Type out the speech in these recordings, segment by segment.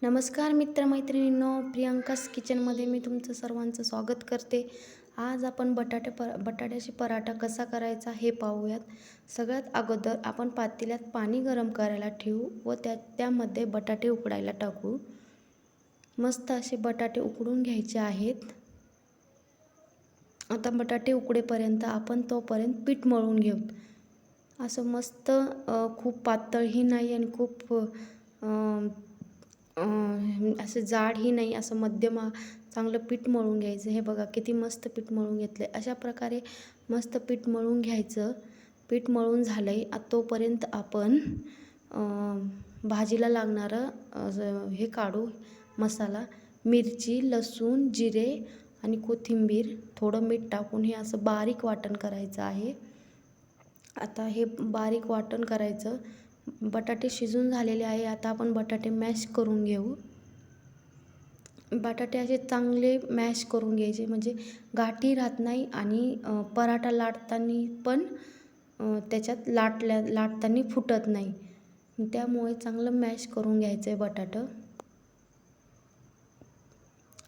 नमस्कार मित्रमैत्रिणींनो, प्रियांकास किचनमध्ये मी तुमचं सर्वांचं स्वागत करते. आज आपण बटाट्याची पराठा कसा करायचा हे पाहूयात. सगळ्यात अगोदर आपण पातेल्यात पाणी गरम करायला ठेवू व त्यामध्ये बटाटे उकडायला टाकू. मस्त असे बटाटे उकडून घ्यायचे आहेत. आता बटाटे उकडेपर्यंत आपण तोपर्यंत पीठ मळून घेऊ. असं मस्त खूप पातळही नाही आणि खूप असं जाडही नाही, असं मध्यम चांगलं पीठ मळून घ्यायचं. हे बघा किती मस्त पीठ मळून घेतलं आहे. अशा प्रकारे मस्त पीठ मळून घ्यायचं. पीठ मळून झालं आहे तोपर्यंत आपण भाजीला लागणारं हे काढू. मसाला, मिरची, लसूण, जिरे आणि कोथिंबीर, थोडं मीठ टाकून हे असं बारीक वाटण करायचं आहे. आता हे बारीक वाटण करायचं. बटाटे शिजून झालेले आहे. आता आपण बटाटे मॅश करून घेऊ. बटाटे असे चांगले मॅश करून घ्यायचे, म्हणजे गाठी राहत नाही आणि पराठा लाटताना पण त्याच्यात लाटताना फुटत नाही. त्यामुळे चांगलं मॅश करून घ्यायचं आहे बटाटं.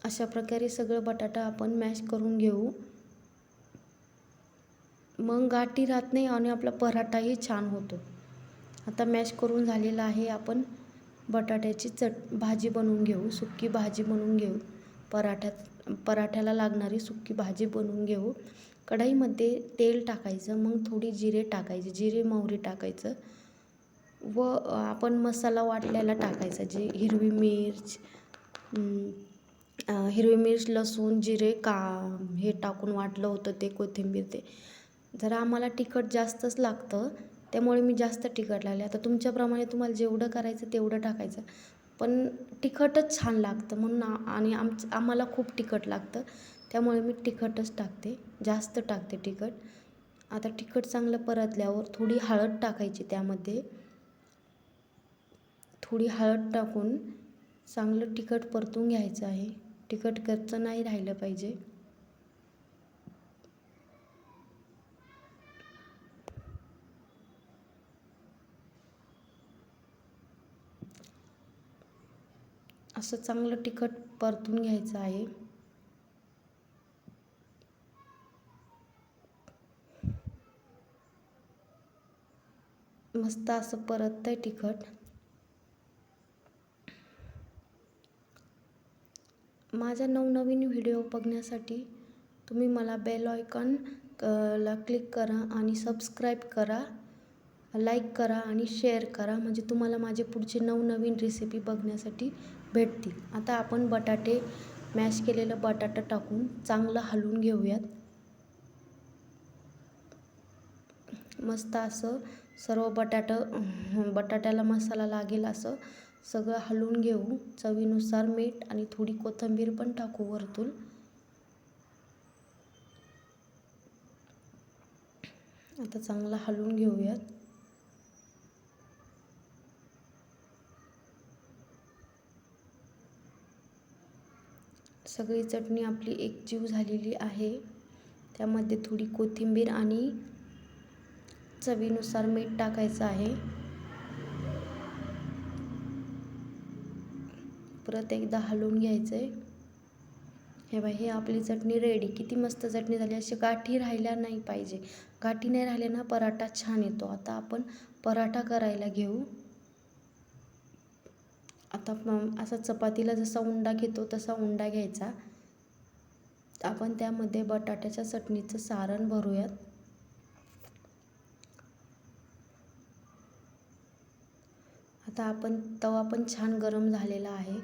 अशा प्रकारे सगळं बटाटा आपण मॅश करून घेऊ. मग गाठी राहत नाही आणि आपला पराठाही छान होतो. आता मॅश करून झालेला आहे. आपण बटाट्याची भाजी बनवून घेऊ. सुकी भाजी बनवून घेऊ. पराठ्याला लागणारी सुकी भाजी बनवून घेऊ. कढईमध्ये तेल टाकायचं, मग थोडी जिरे टाकायचे, जिरे मोहरी टाकायचं व आपण मसाला वाटल्याला टाकायचा, जे हिरवी मिर्च, लसूण, जिरे हे टाकून वाटलं होतं ते, कोथिंबीर. ते जरा आम्हाला तिखट जास्तच लागतं, त्यामुळे मी जास्त तिखट लागले. आता तुमच्याप्रमाणे तुम्हाला जेवढं करायचं तेवढं टाकायचं, पण तिखटच छान लागतं म्हणून. आणि आम्हाला खूप तिखट लागतं, त्यामुळे मी तिखटच टाकते, जास्त टाकते तिखट. आता तिखट चांगलं परतल्यावर थोडी हळद टाकायची. त्यामध्ये थोडी हळद टाकून चांगलं तिखट परतून घ्यायचं आहे. तिखट कच्चं नाही राहिलं पाहिजे. असं चांगलं तिखट परतून घ्यायचं आहे. मस्त असं परततंय तिखट. माझ्या नवनवीन व्हिडिओ बघण्यासाठी तुम्ही मला बेल आयकॉन ला क्लिक करा आणि सबस्क्राईब करा, लाईक करा आणि शेअर करा, म्हणजे तुम्हाला माझे पुढचे नवनवीन रेसिपी बघण्यासाठी भेटतील. आता आपण मॅश केलेलं बटाटा टाकून चांगलं हलवून घेऊयात. मस्त असं सर्व बटाट्याला मसाला लागेल असं सगळं हलवून घेऊ. चवीनुसार मीठ आणि थोडी कोथिंबीर पण टाकू वरतून. आता चांगलं हलवून घेऊयात. सगळी चटणी आपली एकजीव झालेली आहे. त्यामध्ये थोडी कोथिंबीर आणि चवीनुसार मीठ टाकायचं आहे. परत एकदा हलवून घ्यायचं आहे. हे आपली चटणी रेडी. किती मस्त चटणी झाली. अशी गाठी राहिल्या नाही पाहिजे. गाठी नाही राहिल्या ना पराठा छान येतो. आता आपण पराठा करायला घेऊ. आता असा चपातीला जसा उंडा घेतो तसा उंडा घ्यायचा. आपण त्यामध्ये बटाट्याच्या चटणीचं सारण भरूयात. आता तवा पण छान गरम झालेला आहे.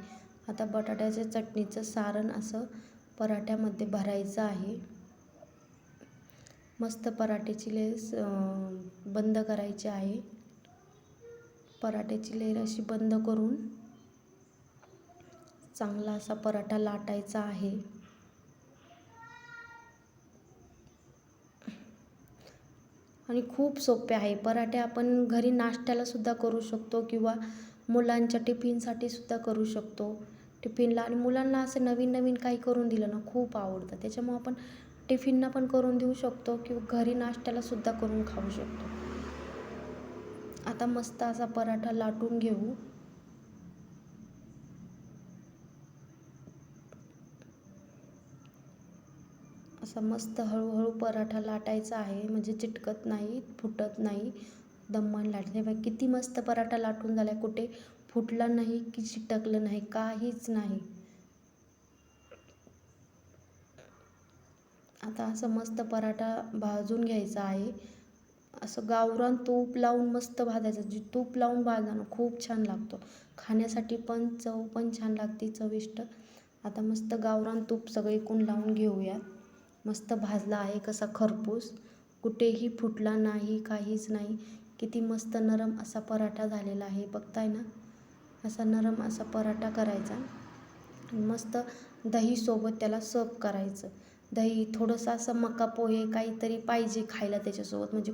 आता बटाट्याच्या चटणीचं सारण असं पराठ्यामध्ये भरायचं आहे. मस्त पराठ्याची लेयर बंद करायची आहे. पराठ्याची लेयर अशी बंद करून चांगला असा पराठा लाटायचा आहे. आणि खूप सोपे आहे. पराठे आपण घरी नाश्त्याला सुद्धा करू शकतो किंवा मुलांच्या टिफिनसाठी सुद्धा करू शकतो. टिफिनला आणि मुलांना असं नवीन नवीन काही करून दिलं ना खूप आवडतं. त्याच्यामुळे आपण टिफिनला पण करून देऊ शकतो किंवा घरी नाश्त्याला सुद्धा करून खाऊ शकतो. आता मस्त असा पराठा लाटून घेऊ. असा मस्त हळूहळू पराठा लाटायचा आहे, म्हणजे चिटकत नाही, फुटत नाही, दम्मान लाटायचं. हे बघा किती मस्त पराठा लाटून झाला, कुठे फुटला नाही की चिटकलं नाही, काहीच नाही. आता असं मस्त पराठा भाजून घ्यायचा आहे. असं गावरान तूप लावून मस्त भाजायचं. जी तूप लावून भाजा ना खूप छान लागतो, खाण्यासाठी पण चव पण छान लागते, चविष्ट. आता मस्त गावरान तूप सगळीकडून लावून घेऊयात. मस्त भाजला आहे कसा खरपूस, कुठेही फुटला नाही, काहीच नाही. किती मस्त नरम असा पराठा झालेला आहे, बघताय ना. असा नरम असा पराठा करायचा आणि मस्त दहीसोबत त्याला सर्व करायचं. दही थोडंसं असं मका पोहे काहीतरी पाहिजे खायला त्याच्यासोबत, म्हणजे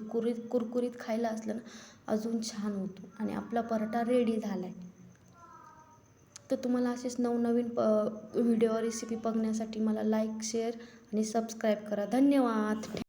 कुरकुरीत खायला असलं ना अजून छान होतो. आणि आपला पराठा रेडी झाला आहे. तर तुम्हाला असेच नवनवीन व्हिडिओ रेसिपी बघण्यासाठी मला लाईक, शेअर आणि सबस्क्राईब करा. धन्यवाद.